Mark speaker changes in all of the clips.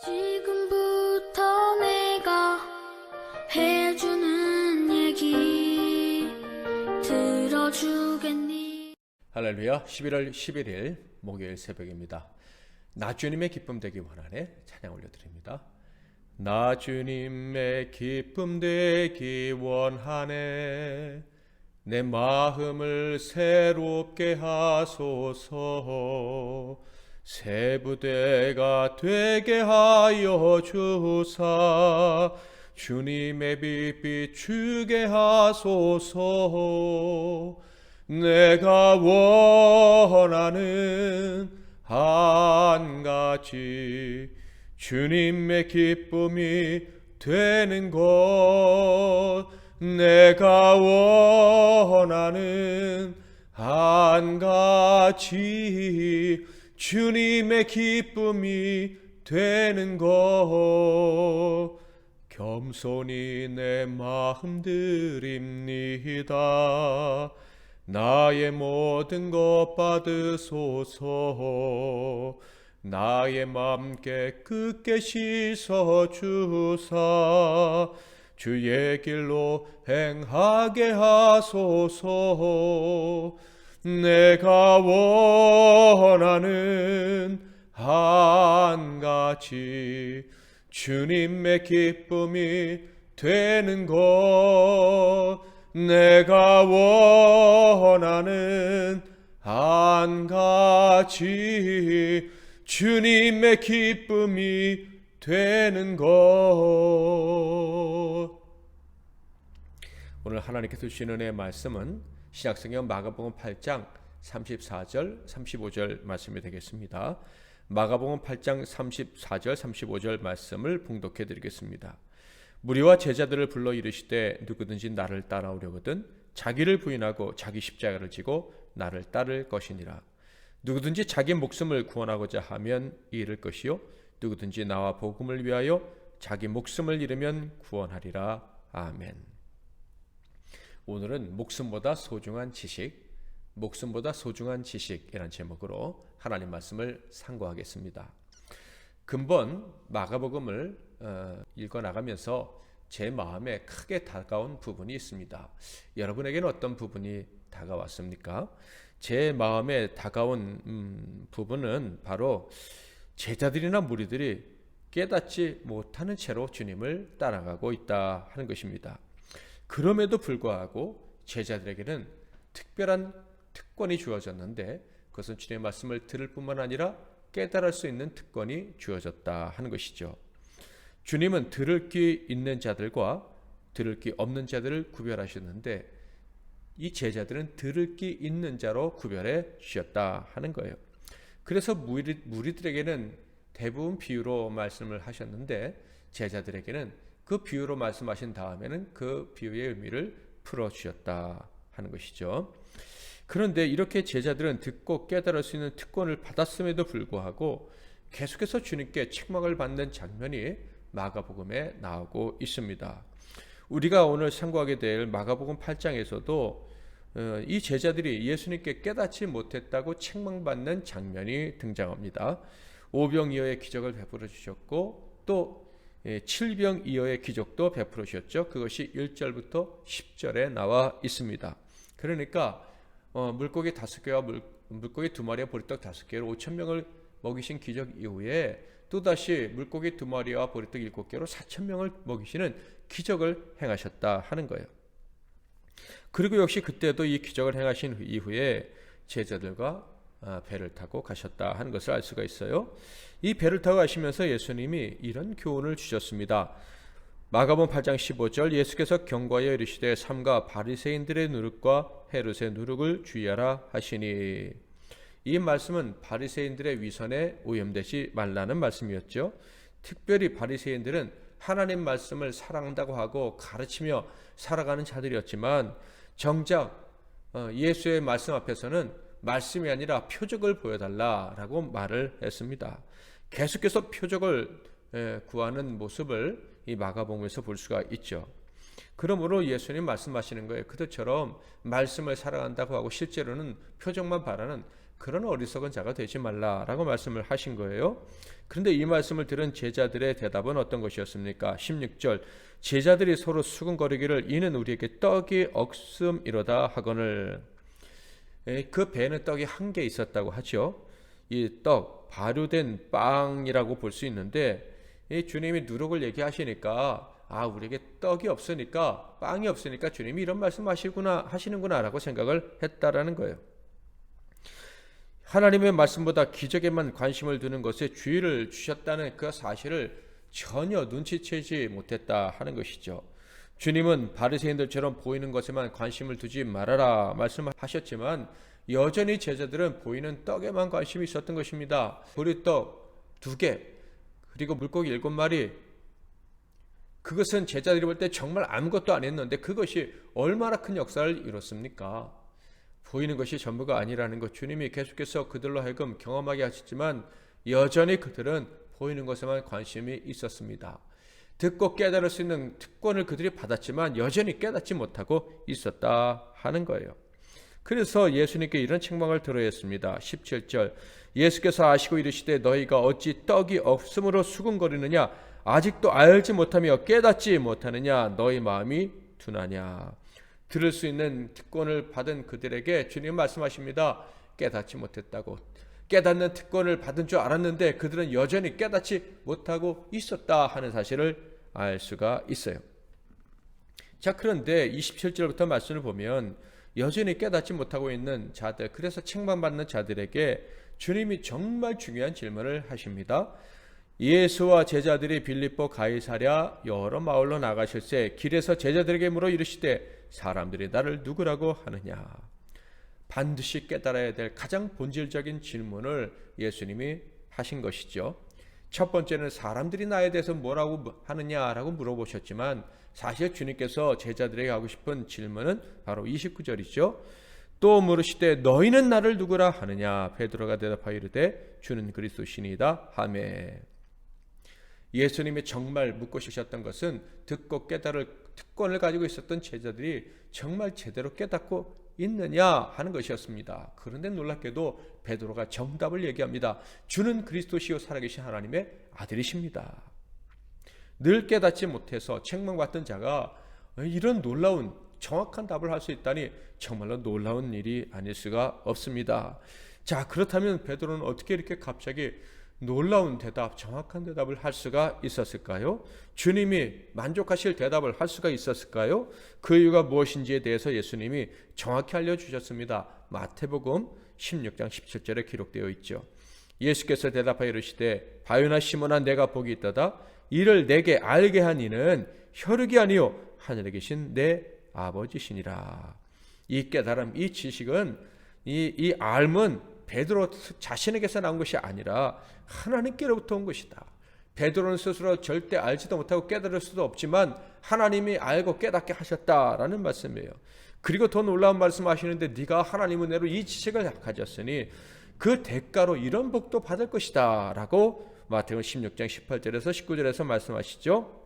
Speaker 1: 지금부터 내가 해주는 얘기 들어주겠니?
Speaker 2: 할렐루야. 11월 11일 목요일 새벽입니다. 나 주님의 기쁨 되기 원하네 찬양 올려드립니다. 나 주님의 기쁨 되기 원하네 내 마음을 새롭게 하소서 새 부대가 되게 하여 주사 주님의 빛 비추게 하소서 내가 원하는 한 가지 주님의 기쁨이 되는 것 내가 원하는 한 가지 주님의 기쁨이 되는 것 겸손히 내 마음 드립니다 나의 모든 것 받으소서 나의 맘 깨끗게 씻어 주사 주의 길로 행하게 하소서 내가 원하는 한 가지 주님의 기쁨이 되는 것 내가 원하는 한 가지 주님의 기쁨이 되는 것. 오늘 하나님께서 주시는 은혜의 말씀은 신약성경 마가복음 8장 34절 35절 말씀이 되겠습니다. 마가복음 8장 34절 35절 말씀을 봉독해 드리겠습니다. 무리와 제자들을 불러 이르시되 누구든지 나를 따라오려거든 자기를 부인하고 자기 십자가를 지고 나를 따를 것이니라. 누구든지 자기 목숨을 구원하고자 하면 잃을 것이요 누구든지 나와 복음을 위하여 자기 목숨을 잃으면 구원하리라. 아멘. 오늘은 목숨보다 소중한 지식, 목숨보다 소중한 지식이라는 제목으로 하나님 말씀을 상고하겠습니다. 근본 마가복음을 읽어나가면서 제 마음에 크게 다가온 부분이 있습니다. 여러분에게는 어떤 부분이 다가왔습니까? 제 마음에 다가온 부분은 바로 제자들이나 무리들이 깨닫지 못하는 채로 주님을 따라가고 있다 하는 것입니다. 그럼에도 불구하고 제자들에게는 특별한 특권이 주어졌는데 그것은 주님의 말씀을 들을 뿐만 아니라 깨달을 수 있는 특권이 주어졌다 하는 것이죠. 주님은 들을 귀 있는 자들과 들을 귀 없는 자들을 구별하셨는데 이 제자들은 들을 귀 있는 자로 구별해 주셨다 하는 거예요. 그래서 무리들에게는 대부분 비유로 말씀을 하셨는데 제자들에게는 그 비유로 말씀하신 다음에는 그 비유의 의미를 풀어주셨다 하는 것이죠. 그런데 이렇게 제자들은 듣고 깨달을 수 있는 특권을 받았음에도 불구하고 계속해서 주님께 책망을 받는 장면이 마가복음에 나오고 있습니다. 우리가 오늘 상고하게 될 마가복음 8장에서도 이 제자들이 예수님께 깨닫지 못했다고 책망받는 장면이 등장합니다. 오병이어의 기적을 베풀어 주셨고 또 칠병이어의 기적도 베풀어 주셨죠. 그것이 1절부터 10절에 나와 있습니다. 그러니까 물고기 5개와 물고기 2마리와 보리떡 5개로 5,000명을 먹이신 기적 이후에 또다시 물고기 2마리와 보리떡 7개로 4,000명을 먹이시는 기적을 행하셨다 하는 거예요. 그리고 역시 그때도 이 기적을 행하신 이후에 제자들과 배를 타고 가셨다 하는 것을 알 수가 있어요. 이 배를 타고 가시면서 예수님이 이런 교훈을 주셨습니다. 마가복음 8장 15절 예수께서 경고하여 이르시되 삼가 바리새인들의 누룩과 헤롯의 누룩을 주의하라 하시니 이 말씀은 바리새인들의 위선에 오염되지 말라는 말씀이었죠. 특별히 바리새인들은 하나님 말씀을 사랑한다고 하고 가르치며 살아가는 자들이었지만 정작 예수의 말씀 앞에서는 말씀이 아니라 표적을 보여달라라고 말을 했습니다. 계속해서 표적을 구하는 모습을 이 마가복음에서 볼 수가 있죠. 그러므로 예수님 말씀하시는 거예요. 그들처럼 말씀을 살아간다고 하고 실제로는 표적만 바라는 그런 어리석은 자가 되지 말라라고 말씀을 하신 거예요. 그런데 이 말씀을 들은 제자들의 대답은 어떤 것이었습니까? 16절 제자들이 서로 수군거리기를 이는 우리에게 떡이 없음이로다 하거늘. 그 배는 떡이 한 개 있었다고 하죠. 이 떡, 발효된 빵이라고 볼 수 있는데 이 주님이 누룩을 얘기하시니까 우리에게 떡이 없으니까 빵이 없으니까 주님이 이런 하시는구나 라고 생각을 했다라는 거예요. 하나님의 말씀보다 기적에만 관심을 두는 것에 주의를 주셨다는 그 사실을 전혀 눈치채지 못했다 하는 것이죠. 주님은 바리새인들처럼 보이는 것에만 관심을 두지 말아라 말씀하셨지만 여전히 제자들은 보이는 떡에만 관심이 있었던 것입니다. 보리떡 2개 그리고 물고기 7마리, 그것은 제자들이 볼 때 정말 아무것도 안 했는데 그것이 얼마나 큰 역사를 이뤘습니까? 보이는 것이 전부가 아니라는 것 주님이 계속해서 그들로 하여금 경험하게 하셨지만 여전히 그들은 보이는 것에만 관심이 있었습니다. 듣고 깨달을 수 있는 특권을 그들이 받았지만 여전히 깨닫지 못하고 있었다 하는 거예요. 그래서 예수님께 이런 책망을 들어야 했습니다. 17절 예수께서 아시고 이르시되 너희가 어찌 떡이 없으므로 수군거리느냐 아직도 알지 못하며 깨닫지 못하느냐 너희 마음이 둔하냐. 들을 수 있는 특권을 받은 그들에게 주님 말씀하십니다. 깨닫지 못했다고. 깨닫는 특권을 받은 줄 알았는데 그들은 여전히 깨닫지 못하고 있었다 하는 사실을 알 수가 있어요. 자, 그런데 27절부터 말씀을 보면 여전히 깨닫지 못하고 있는 자들, 그래서 책망받는 자들에게 주님이 정말 중요한 질문을 하십니다. 예수와 제자들이 빌립보 가이사랴 여러 마을로 나가실새 길에서 제자들에게 물어 이르시되 사람들이 나를 누구라고 하느냐. 반드시 깨달아야 될 가장 본질적인 질문을 예수님이 하신 것이죠. 첫 번째는 사람들이 나에 대해서 뭐라고 하느냐라고 물어보셨지만 사실 주님께서 제자들에게 하고 싶은 질문은 바로 29절이죠. 또 물으시되 너희는 나를 누구라 하느냐. 베드로가 대답하여 이르되 주는 그리스도시니이다 하매. 예수님이 정말 묻고 싶으셨던 것은 듣고 깨달을 특권을 가지고 있었던 제자들이 정말 제대로 깨닫고 있느냐 하는 것이었습니다. 그런데 놀랍게도 베드로가 정답을 얘기합니다. 주는 그리스도시요 살아계신 하나님의 아들이십니다. 늘 깨닫지 못해서 책망받던 자가 이런 놀라운 정확한 답을 할 수 있다니 정말로 놀라운 일이 아닐 수가 없습니다. 자, 그렇다면 베드로는 어떻게 이렇게 갑자기 놀라운 대답, 정확한 대답을 할 수가 있었을까요? 주님이 만족하실 대답을 할 수가 있었을까요? 그 이유가 무엇인지에 대해서 예수님이 정확히 알려주셨습니다. 마태복음 16장 17절에 기록되어 있죠. 예수께서 대답하여 이르시되 바요나 시몬아 내가 복이 있도다. 이를 내게 알게 한 이는 혈육이 아니요 하늘에 계신 내 아버지시니라. 이 깨달음, 이 지식은 이 알문 베드로 자신에게서 나온 것이 아니라 하나님께로부터 온 것이다. 베드로는 스스로 절대 알지도 못하고 깨달을 수도 없지만 하나님이 알고 깨닫게 하셨다라는 말씀이에요. 그리고 더 놀라운 말씀하시는데 네가 하나님 은혜로 이 지식을 가졌으니 그 대가로 이런 복도 받을 것이다 라고 마태복음 16장 18절에서 19절에서 말씀하시죠.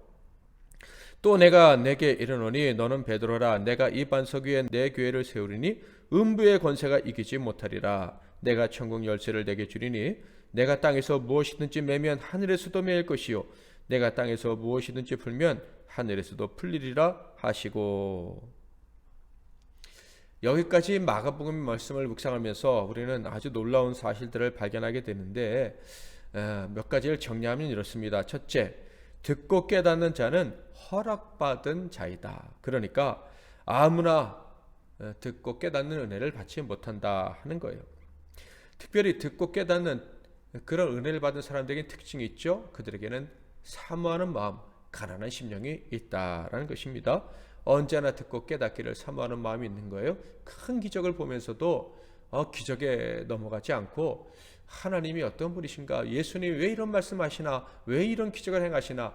Speaker 2: 또 내가 내게 이르노니 너는 베드로라. 내가 이 반석 위에 내 교회를 세우리니 음부의 권세가 이기지 못하리라. 내가 천국 열쇠를 내게 주리니 내가 땅에서 무엇이든지 매면 하늘에서도 매일 것이요 내가 땅에서 무엇이든지 풀면 하늘에서도 풀리리라 하시고. 여기까지 마가복음의 말씀을 묵상하면서 우리는 아주 놀라운 사실들을 발견하게 되는데 몇 가지를 정리하면 이렇습니다. 첫째, 듣고 깨닫는 자는 허락받은 자이다. 그러니까 아무나 듣고 깨닫는 은혜를 받지 못한다 하는 거예요. 특별히 듣고 깨닫는 그런 은혜를 받은 사람들에게 특징이 있죠. 그들에게는 사모하는 마음, 가난한 심령이 있다라는 것입니다. 언제나 듣고 깨닫기를 사모하는 마음이 있는 거예요. 큰 기적을 보면서도 기적에 넘어가지 않고 하나님이 어떤 분이신가, 예수님이 왜 이런 말씀하시나, 왜 이런 기적을 행하시나,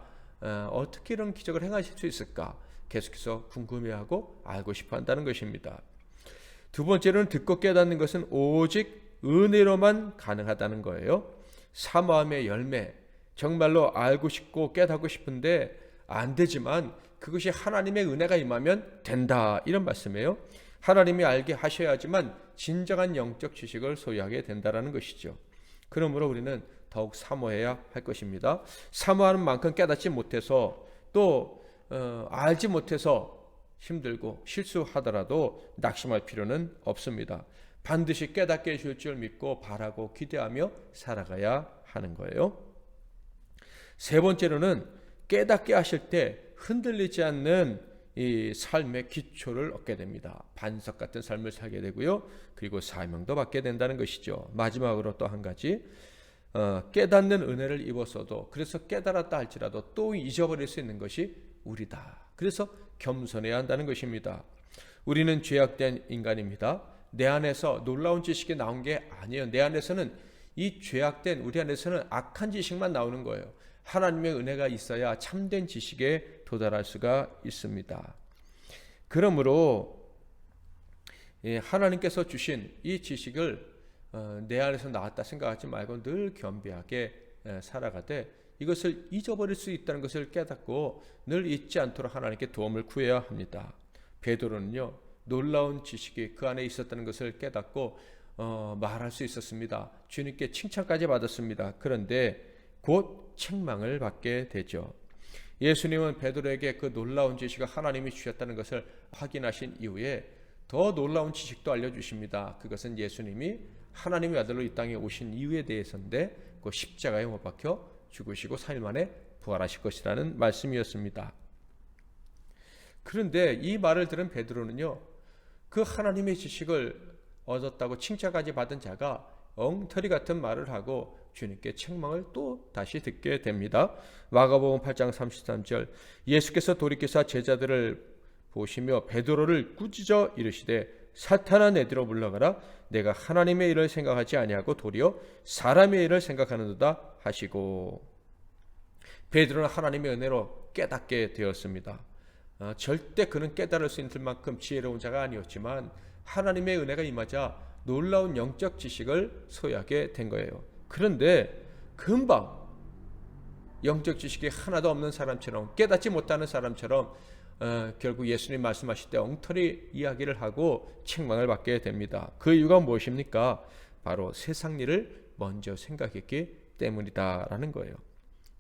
Speaker 2: 어떻게 이런 기적을 행하실 수 있을까 계속해서 궁금해하고 알고 싶어 한다는 것입니다. 두 번째로는 듣고 깨닫는 것은 오직 은혜로만 가능하다는 거예요. 사모함의 열매, 정말로 알고 싶고 깨닫고 싶은데 안 되지만 그것이 하나님의 은혜가 임하면 된다, 이런 말씀이에요. 하나님이 알게 하셔야지만 진정한 영적 지식을 소유하게 된다는 것이죠. 그러므로 우리는 더욱 사모해야 할 것입니다. 사모하는 만큼 깨닫지 못해서 또 알지 못해서 힘들고 실수하더라도 낙심할 필요는 없습니다. 반드시 깨닫게 해줄 줄 믿고 바라고 기대하며 살아가야 하는 거예요. 세 번째로는 깨닫게 하실 때 흔들리지 않는 이 삶의 기초를 얻게 됩니다. 반석 같은 삶을 살게 되고요. 그리고 사명도 받게 된다는 것이죠. 마지막으로 또 한 가지, 깨닫는 은혜를 입었어도, 그래서 깨달았다 할지라도 또 잊어버릴 수 있는 것이 우리다. 그래서 겸손해야 한다는 것입니다. 우리는 죄악된 인간입니다. 내 안에서 놀라운 지식이 나온 게 아니에요. 내 안에서는 이 죄악된 우리 안에서는 악한 지식만 나오는 거예요. 하나님의 은혜가 있어야 참된 지식에 도달할 수가 있습니다. 그러므로 하나님께서 주신 이 지식을 내 안에서 나왔다 생각하지 말고 늘 겸비하게 살아가되 이것을 잊어버릴 수 있다는 것을 깨닫고 늘 잊지 않도록 하나님께 도움을 구해야 합니다. 베드로는요, 놀라운 지식이 그 안에 있었다는 것을 깨닫고 말할 수 있었습니다. 주님께 칭찬까지 받았습니다. 그런데 곧 책망을 받게 되죠. 예수님은 베드로에게 그 놀라운 지식을 하나님이 주셨다는 것을 확인하신 이후에 더 놀라운 지식도 알려주십니다. 그것은 예수님이 하나님의 아들로 이 땅에 오신 이유에 대해서인데 그 십자가에 못 박혀 죽으시고 3일 만에 부활하실 것이라는 말씀이었습니다. 그런데 이 말을 들은 베드로는요, 그 하나님의 지식을 얻었다고 칭찬까지 받은 자가 엉터리 같은 말을 하고 주님께 책망을 또 다시 듣게 됩니다. 마가복음 8장 33절, 예수께서 돌이키사 제자들을 보시며 베드로를 꾸짖어 이르시되 사탄아 내뒤로 물러가라. 내가 하나님의 일을 생각하지 아니하고 도리어 사람의 일을 생각하는도다 하시고, 베드로는 하나님의 은혜로 깨닫게 되었습니다. 절대 그는 깨달을 수 있을 만큼 지혜로운 자가 아니었지만 하나님의 은혜가 임하자 놀라운 영적 지식을 소유하게 된 거예요. 그런데 금방 영적 지식이 하나도 없는 사람처럼, 깨닫지 못하는 사람처럼 결국 예수님 말씀하실 때 엉터리 이야기를 하고 책망을 받게 됩니다. 그 이유가 무엇입니까? 바로 세상 일을 먼저 생각했기 때문이다라는 거예요.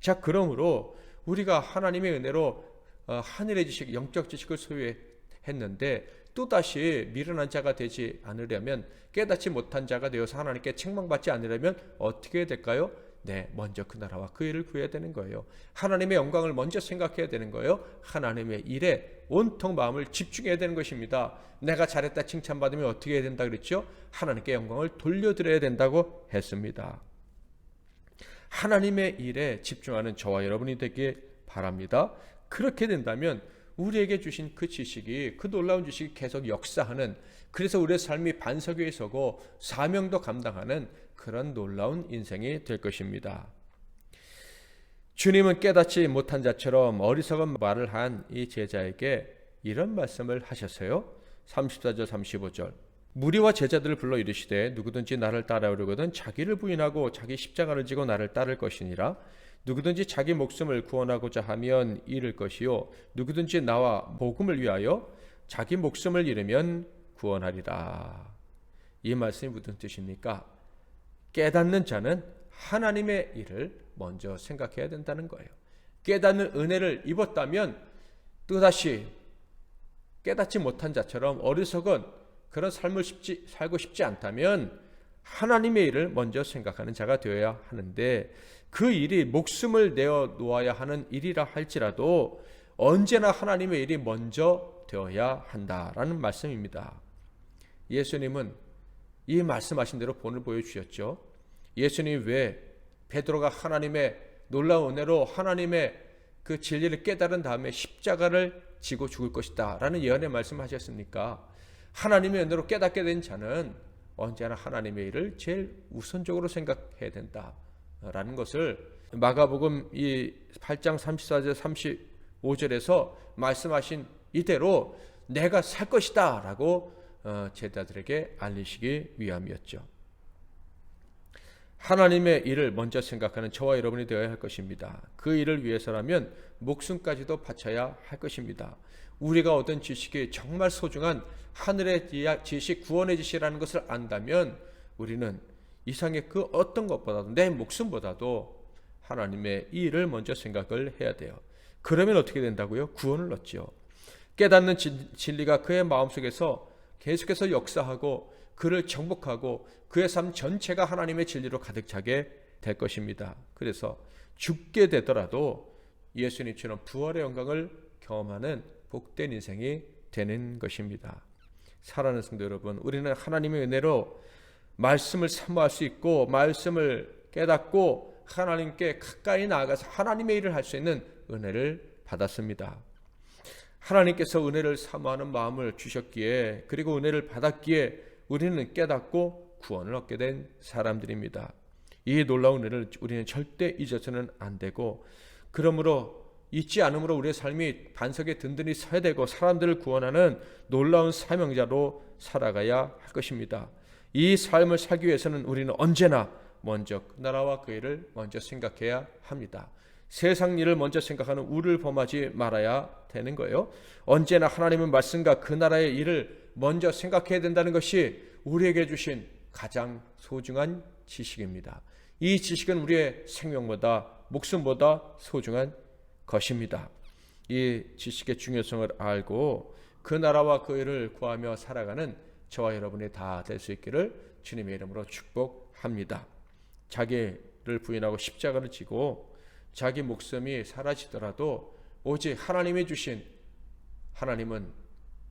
Speaker 2: 자, 그러므로 우리가 하나님의 은혜로 하늘의 지식, 영적 지식을 소유했는데 또다시 미련한 자가 되지 않으려면, 깨닫지 못한 자가 되어서 하나님께 책망받지 않으려면 어떻게 될까요? 네, 먼저 그 나라와 그 일을 구해야 되는 거예요. 하나님의 영광을 먼저 생각해야 되는 거예요. 하나님의 일에 온통 마음을 집중해야 되는 것입니다. 내가 잘했다 칭찬받으면 어떻게 해야 된다 그랬죠? 하나님께 영광을 돌려드려야 된다고 했습니다. 하나님의 일에 집중하는 저와 여러분이 되길 바랍니다. 그렇게 된다면 우리에게 주신 그 지식이, 그 놀라운 지식이 계속 역사하는, 그래서 우리의 삶이 반석 위에 서고 사명도 감당하는 그런 놀라운 인생이 될 것입니다. 주님은 깨닫지 못한 자처럼 어리석은 말을 한 이 제자에게 이런 말씀을 하셨어요. 34절 35절, 무리와 제자들을 불러 이르시되 누구든지 나를 따라오려거든 자기를 부인하고 자기 십자가를 지고 나를 따를 것이니라. 누구든지 자기 목숨을 구원하고자 하면 잃을 것이요 누구든지 나와 복음을 위하여 자기 목숨을 잃으면 구원하리라. 이 말씀이 무슨 뜻입니까? 깨닫는 자는 하나님의 일을 먼저 생각해야 된다는 거예요. 깨닫는 은혜를 입었다면 또다시 깨닫지 못한 자처럼 어리석은 그런 삶을 살고 싶지 않다면 하나님의 일을 먼저 생각하는 자가 되어야 하는데, 그 일이 목숨을 내어 놓아야 하는 일이라 할지라도 언제나 하나님의 일이 먼저 되어야 한다라는 말씀입니다. 예수님은 이 말씀하신 대로 본을 보여주셨죠. 예수님이 왜 베드로가 하나님의 놀라운 은혜로 하나님의 그 진리를 깨달은 다음에 십자가를 지고 죽을 것이다 라는 예언의 말씀하셨습니까? 하나님의 은혜로 깨닫게 된 자는 언제나 하나님의 일을 제일 우선적으로 생각해야 된다라는 것을 마가복음 이 8장 34절 35절에서 말씀하신 이대로 내가 살 것이다 라고 제자들에게 알리시기 위함이었죠. 하나님의 일을 먼저 생각하는 저와 여러분이 되어야 할 것입니다. 그 일을 위해서라면 목숨까지도 바쳐야 할 것입니다. 우리가 얻은 지식이 정말 소중한 하늘의 지식, 구원의 지식이라는 것을 안다면 우리는 이상의 그 어떤 것보다도, 내 목숨보다도 하나님의 이 일을 먼저 생각을 해야 돼요. 그러면 어떻게 된다고요? 구원을 얻죠. 깨닫는 진리가 그의 마음속에서 계속해서 역사하고 그를 정복하고 그의 삶 전체가 하나님의 진리로 가득 차게 될 것입니다. 그래서 죽게 되더라도 예수님처럼 부활의 영광을 경험하는 복된 인생이 되는 것입니다. 사랑하는 성도 여러분, 우리는 하나님의 은혜로 말씀을 사모할 수 있고 말씀을 깨닫고 하나님께 가까이 나아가서 하나님의 일을 할 수 있는 은혜를 받았습니다. 하나님께서 은혜를 사모하는 마음을 주셨기에, 그리고 은혜를 받았기에 우리는 깨닫고 구원을 얻게 된 사람들입니다. 이 놀라운 은혜를 우리는 절대 잊어서는 안 되고, 그러므로 잊지 않음으로 우리의 삶이 반석에 든든히 서야 되고 사람들을 구원하는 놀라운 사명자로 살아가야 할 것입니다. 이 삶을 살기 위해서는 우리는 언제나 먼저 그 나라와 그 일을 먼저 생각해야 합니다. 세상 일을 먼저 생각하는 우를 범하지 말아야 되는 거예요. 언제나 하나님의 말씀과 그 나라의 일을 먼저 생각해야 된다는 것이 우리에게 주신 가장 소중한 지식입니다. 이 지식은 우리의 생명보다, 목숨보다 소중한 것입니다. 이 지식의 중요성을 알고 그 나라와 그 일을 구하며 살아가는 저와 여러분이 다 될 수 있기를 주님의 이름으로 축복합니다. 자기를 부인하고 십자가를 지고 자기 목숨이 사라지더라도 오직 하나님이 주신, 하나님은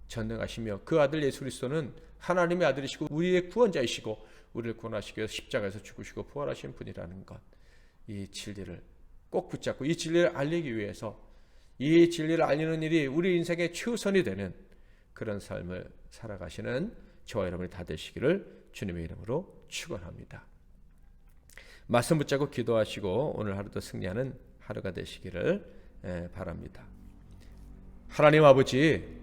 Speaker 2: 전능하시며 그 아들 예수 그리스도는 하나님의 아들이시고 우리의 구원자이시고 우리를 구원하시기 위해서 십자가에서 죽으시고 부활하신 분이라는 것, 이 진리를 꼭 붙잡고 이 진리를 알리기 위해서, 이 진리를 알리는 일이 우리 인생의 최우선이 되는 그런 삶을 살아가시는 저와 여러분이 다 되시기를 주님의 이름으로 축원합니다. 말씀 붙잡고 기도하시고 오늘 하루도 승리하는 하루가 되시기를 바랍니다. 하나님 아버지,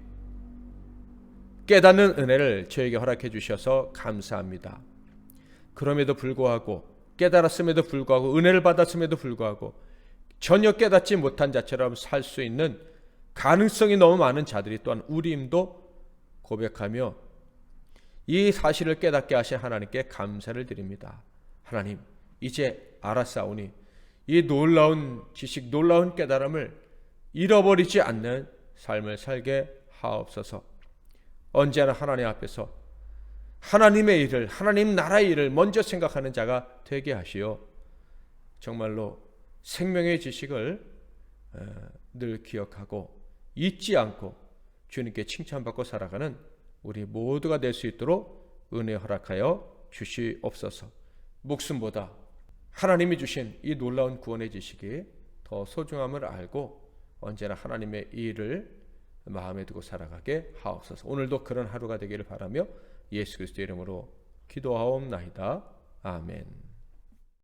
Speaker 2: 깨닫는 은혜를 저에게 허락해 주셔서 감사합니다. 그럼에도 불구하고, 깨달았음에도 불구하고, 은혜를 받았음에도 불구하고 전혀 깨닫지 못한 자처럼 살 수 있는 가능성이 너무 많은 자들이 또한 우리임도 고백하며 이 사실을 깨닫게 하신 하나님께 감사를 드립니다. 하나님, 이제 알았사오니 이 놀라운 지식, 놀라운 깨달음을 잃어버리지 않는 삶을 살게 하옵소서. 언제나 하나님 앞에서 하나님의 일을, 하나님 나라의 일을 먼저 생각하는 자가 되게 하시어 정말로 생명의 지식을 늘 기억하고 잊지 않고 주님께 칭찬받고 살아가는 우리 모두가 될 수 있도록 은혜 허락하여 주시옵소서. 목숨보다 하나님이 주신 이 놀라운 구원의 지식이 더 소중함을 알고 언제나 하나님의 일을 마음에 두고 살아가게 하옵소서. 오늘도 그런 하루가 되기를 바라며 예수 그리스도의 이름으로 기도하옵나이다. 아멘.